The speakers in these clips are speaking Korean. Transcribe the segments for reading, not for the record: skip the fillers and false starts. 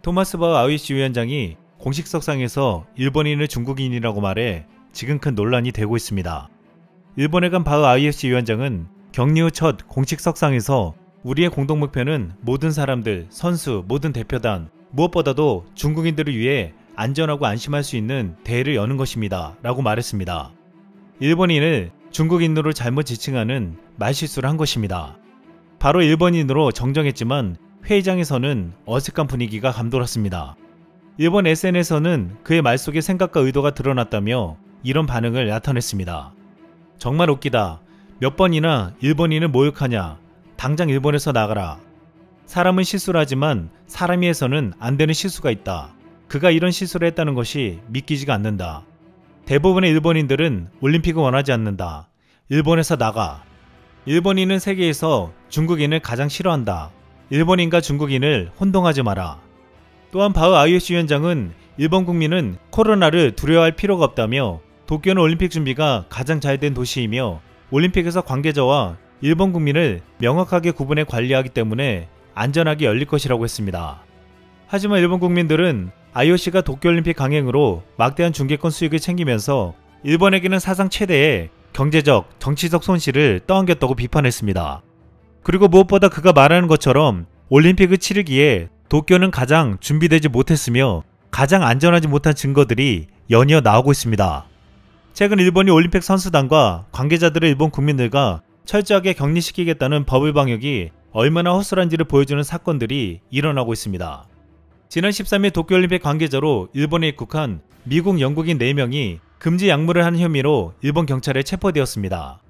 토마스 바흐 IOC 위원장이 공식 석상에서 일본인을 중국인이라고 말해 지금 큰 논란이 되고 있습니다. 일본에 간 바흐 IOC 위원장은 격리 후 첫 공식 석상에서 우리의 공동 목표는 모든 사람들, 선수, 모든 대표단, 무엇보다도 중국인들을 위해 안전하고 안심할 수 있는 대회를 여는 것입니다. 라고 말했습니다. 일본인을 중국인으로 잘못 지칭하는 말실수를 한 것입니다. 바로 일본인으로 정정했지만 회의장에서는 어색한 분위기가 감돌았습니다. 일본 SNS에서는 그의 말 속에 생각과 의도가 드러났다며 이런 반응을 나타냈습니다. 정말 웃기다. 몇 번이나 일본인을 모욕하냐. 당장 일본에서 나가라. 사람은 실수를 하지만 사람이 해서는 안 되는 실수가 있다. 그가 이런 실수를 했다는 것이 믿기지가 않는다. 대부분의 일본인들은 올림픽을 원하지 않는다. 일본에서 나가. 일본인은 세계에서 중국인을 가장 싫어한다. 일본인과 중국인을 혼동하지 마라. 또한 바흐 IOC 위원장은 일본 국민은 코로나를 두려워할 필요가 없다며 도쿄는 올림픽 준비가 가장 잘된 도시이며 올림픽에서 관계자와 일본 국민을 명확하게 구분해 관리하기 때문에 안전하게 열릴 것이라고 했습니다. 하지만 일본 국민들은 IOC가 도쿄올림픽 강행으로 막대한 중계권 수익을 챙기면서 일본에게는 사상 최대의 경제적, 정치적 손실을 떠안겼다고 비판했습니다. 그리고 무엇보다 그가 말하는 것처럼 올림픽을 치르기에 도쿄는 가장 준비되지 못했으며 가장 안전하지 못한 증거들이 연이어 나오고 있습니다. 최근 일본이 올림픽 선수단과 관계자들을 일본 국민들과 철저하게 격리시키겠다는 버블 방역이 얼마나 허술한지를 보여주는 사건들이 일어나고 있습니다. 지난 13일 도쿄올림픽 관계자로 일본에 입국한 미국, 영국인 4명이 금지 약물을 한 혐의로 일본 경찰에 체포되었습니다.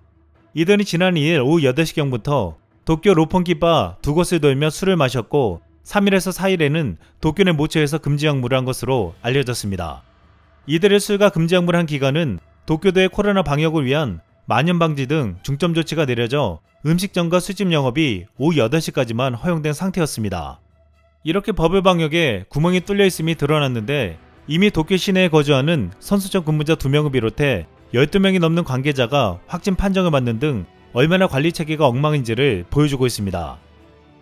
이들은 지난 2일 오후 8시경부터 도쿄 로폰기 바 2곳을 돌며 술을 마셨고 3일에서 4일에는 도쿄 내 모처에서 금지 약물을 한 것으로 알려졌습니다. 이들의 술과 금지 약물을 한 기간은 도쿄도의 코로나 방역을 위한 만연 방지 등 중점 조치가 내려져 음식점과 술집 영업이 오후 8시까지만 허용된 상태였습니다. 이렇게 버블 방역에 구멍이 뚫려 있음이 드러났는데 이미 도쿄 시내에 거주하는 선수촌 근무자 2명을 비롯해 12명이 넘는 관계자가 확진 판정을 받는 등 얼마나 관리 체계가 엉망인지를 보여주고 있습니다.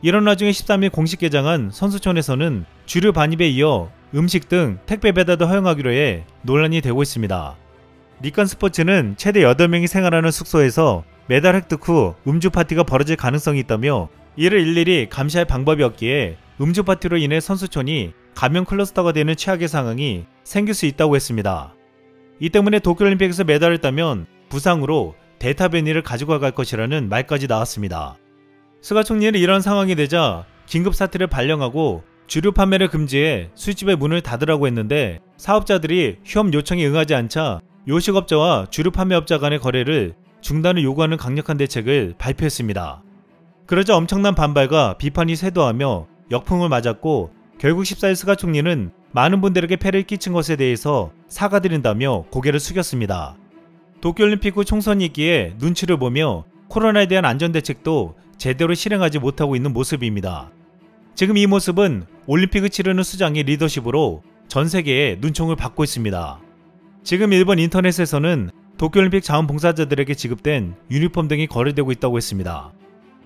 이런 와중에 13일 공식 개장한 선수촌에서는 주류 반입에 이어 음식 등 택배 배달도 허용하기로 해 논란이 되고 있습니다. 니칸 스포츠는 최대 8명이 생활하는 숙소에서 메달 획득 후 음주 파티가 벌어질 가능성이 있다며 이를 일일이 감시할 방법이 없기에 음주 파티로 인해 선수촌이 감염 클러스터가 되는 최악의 상황이 생길 수 있다고 했습니다. 이 때문에 도쿄올림픽에서 메달을 따면 부상으로 델타 변이를 가지고 갈 것이라는 말까지 나왔습니다. 스가 총리는 이런 상황이 되자 긴급사태를 발령하고 주류 판매를 금지해 술집의 문을 닫으라고 했는데 사업자들이 휴업 요청에 응하지 않자 요식업자와 주류 판매업자 간의 거래를 중단을 요구하는 강력한 대책을 발표했습니다. 그러자 엄청난 반발과 비판이 쇄도하며 역풍을 맞았고 결국 14일 스가 총리는 많은 분들에게 폐를 끼친 것에 대해서 사과드린다며 고개를 숙였습니다. 도쿄올림픽 후 총선이 있기에 눈치를 보며 코로나에 대한 안전대책도 제대로 실행하지 못하고 있는 모습입니다. 지금 이 모습은 올림픽을 치르는 수장의 리더십으로 전 세계에 눈총을 받고 있습니다. 지금 일본 인터넷에서는 도쿄올림픽 자원봉사자들에게 지급된 유니폼 등이 거래되고 있다고 했습니다.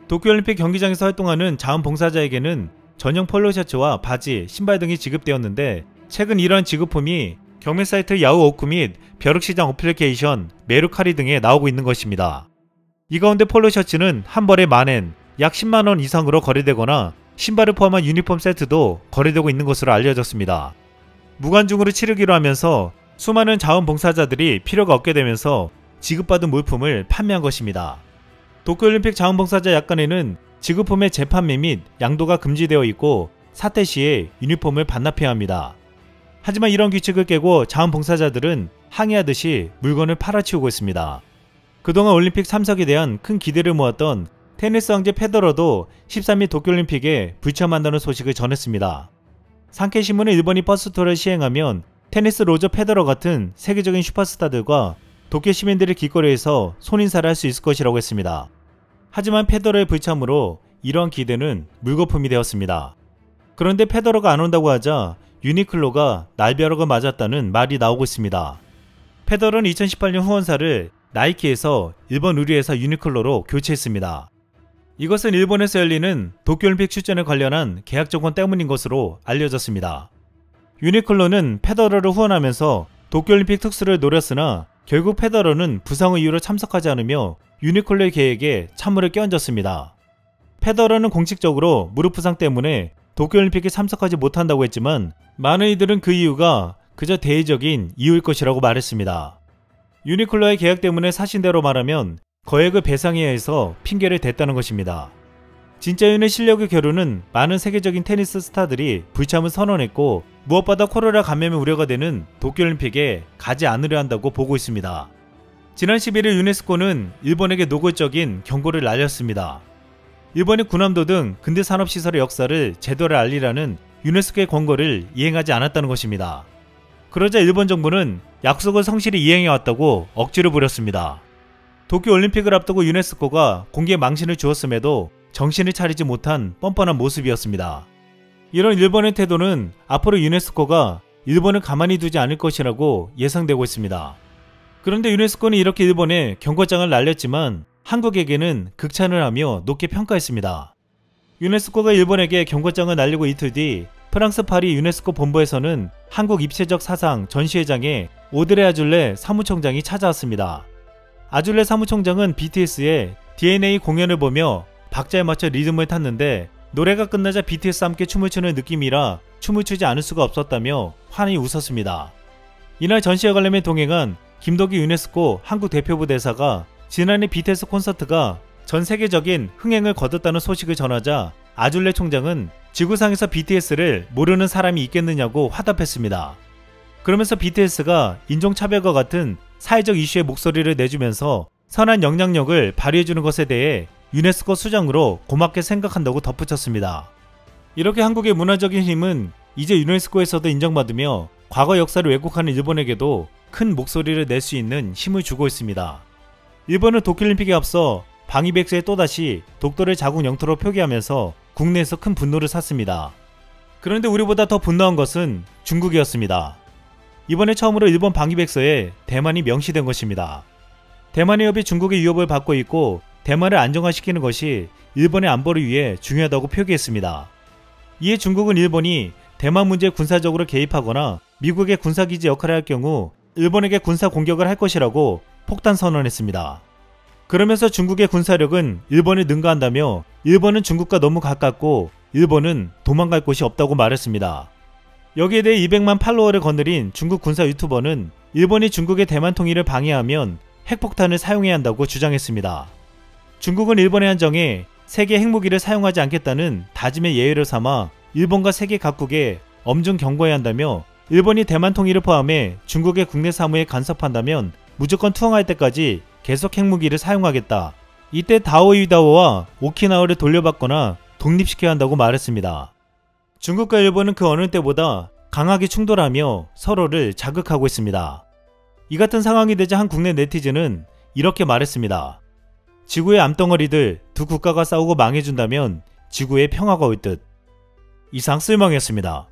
도쿄올림픽 경기장에서 활동하는 자원봉사자에게는 전용 폴로 셔츠와 바지, 신발 등이 지급되었는데 최근 이러한 지급품이 경매 사이트 야후오쿠 및 벼룩시장 어플리케이션, 메루카리 등에 나오고 있는 것입니다. 이 가운데 폴로 셔츠는 한 벌에 만엔, 약 10만원 이상으로 거래되거나 신발을 포함한 유니폼 세트도 거래되고 있는 것으로 알려졌습니다. 무관중으로 치르기로 하면서 수많은 자원봉사자들이 필요가 없게 되면서 지급받은 물품을 판매한 것입니다. 도쿄올림픽 자원봉사자 약관에는 지급품의 재판매 및 양도가 금지되어 있고 사태 시에 유니폼을 반납해야 합니다. 하지만 이런 규칙을 깨고 자원봉사자들은 항의하듯이 물건을 팔아치우고 있습니다. 그동안 올림픽 참석에 대한 큰 기대를 모았던 테니스 황제 페더러도 13일 도쿄올림픽에 불참한다는 소식을 전했습니다. 산케이신문은 일본이 버스 투어를 시행하면 테니스 로저 페더러 같은 세계적인 슈퍼스타들과 도쿄 시민들이 길거리에서 손인사를 할 수 있을 것이라고 했습니다. 하지만 페더러의 불참으로 이러한 기대는 물거품이 되었습니다. 그런데 페더러가 안 온다고 하자 유니클로가 날벼락을 맞았다는 말이 나오고 있습니다. 페더러는 2018년 후원사를 나이키에서 일본 의류회사 유니클로로 교체했습니다. 이것은 일본에서 열리는 도쿄올림픽 출전에 관련한 계약 조건 때문인 것으로 알려졌습니다. 유니클로는 페더러를 후원하면서 도쿄올림픽 특수를 노렸으나 결국 페더러는 부상의 이유로 참석하지 않으며 유니클로의 계획에 찬물을 끼얹었습니다. 페더러는 공식적으로 무릎 부상 때문에 도쿄올림픽에 참석하지 못한다고 했지만 많은 이들은 그 이유가 그저 대의적인 이유일 것이라고 말했습니다. 유니클로의 계약 때문에 사신대로 말하면 거액을 배상해야 해서 핑계를 댔다는 것입니다. 진짜 이유는 실력의 겨루는 많은 세계적인 테니스 스타들이 불참을 선언했고 무엇보다 코로나 감염의 우려가 되는 도쿄올림픽에 가지 않으려 한다고 보고 있습니다. 지난 11일 유네스코는 일본에게 노골적인 경고를 날렸습니다. 일본이 군함도 등 근대 산업시설의 역사를 제대로 알리라는 유네스코의 권고를 이행하지 않았다는 것입니다. 그러자 일본 정부는 약속을 성실히 이행해왔다고 억지를 부렸습니다. 도쿄올림픽을 앞두고 유네스코가 공개에 망신을 주었음에도 정신을 차리지 못한 뻔뻔한 모습이었습니다. 이런 일본의 태도는 앞으로 유네스코가 일본을 가만히 두지 않을 것이라고 예상되고 있습니다. 그런데 유네스코는 이렇게 일본에 경고장을 날렸지만 한국에게는 극찬을 하며 높게 평가했습니다. 유네스코가 일본에게 경고장을 날리고 이틀 뒤 프랑스 파리 유네스코 본부에서는 한국 입체적 사상 전시회장에 오드레 아줄레 사무총장이 찾아왔습니다. 아줄레 사무총장은 BTS의 DNA 공연을 보며 박자에 맞춰 리듬을 탔는데 노래가 끝나자 BTS와 함께 춤을 추는 느낌이라 춤을 추지 않을 수가 없었다며 환히 웃었습니다. 이날 전시회 관람에 동행한 김덕기 유네스코 한국 대표부 대사가 지난해 BTS 콘서트가 전 세계적인 흥행을 거뒀다는 소식을 전하자 아줄레 총장은 지구상에서 BTS를 모르는 사람이 있겠느냐고 화답했습니다. 그러면서 BTS가 인종차별과 같은 사회적 이슈에 목소리를 내주면서 선한 영향력을 발휘해주는 것에 대해 유네스코 수장으로 고맙게 생각한다고 덧붙였습니다. 이렇게 한국의 문화적인 힘은 이제 유네스코에서도 인정받으며 과거 역사를 왜곡하는 일본에게도 큰 목소리를 낼 수 있는 힘을 주고 있습니다. 일본은 도쿄올림픽에 앞서 방위백서에 또다시 독도를 자국 영토로 표기하면서 국내에서 큰 분노를 샀습니다. 그런데 우리보다 더 분노한 것은 중국이었습니다. 이번에 처음으로 일본 방위백서에 대만이 명시된 것입니다. 대만 해협이 중국의 위협을 받고 있고 대만을 안정화시키는 것이 일본의 안보를 위해 중요하다고 표기했습니다. 이에 중국은 일본이 대만 문제에 군사적으로 개입하거나 미국의 군사기지 역할을 할 경우 일본에게 군사 공격을 할 것이라고 폭탄 선언했습니다. 그러면서 중국의 군사력은 일본을 능가한다며 일본은 중국과 너무 가깝고 일본은 도망갈 곳이 없다고 말했습니다. 여기에 대해 200만 팔로워를 거느린 중국 군사 유튜버는 일본이 중국의 대만 통일을 방해하면 핵폭탄을 사용해야 한다고 주장했습니다. 중국은 일본의 한정에 세계 핵무기를 사용하지 않겠다는 다짐의 예외를 삼아 일본과 세계 각국에 엄중 경고해야 한다며 일본이 대만 통일을 포함해 중국의 국내 사무에 간섭한다면 무조건 투항할 때까지 계속 핵무기를 사용하겠다. 이때 다오이다오와 오키나와를 돌려받거나 독립시켜야 한다고 말했습니다. 중국과 일본은 그 어느 때보다 강하게 충돌하며 서로를 자극하고 있습니다. 이 같은 상황이 되자 한 국내 네티즌은 이렇게 말했습니다. 지구의 암덩어리들 두 국가가 싸우고 망해준다면 지구에 평화가 올 듯. 이상 쓸멍이었습니다.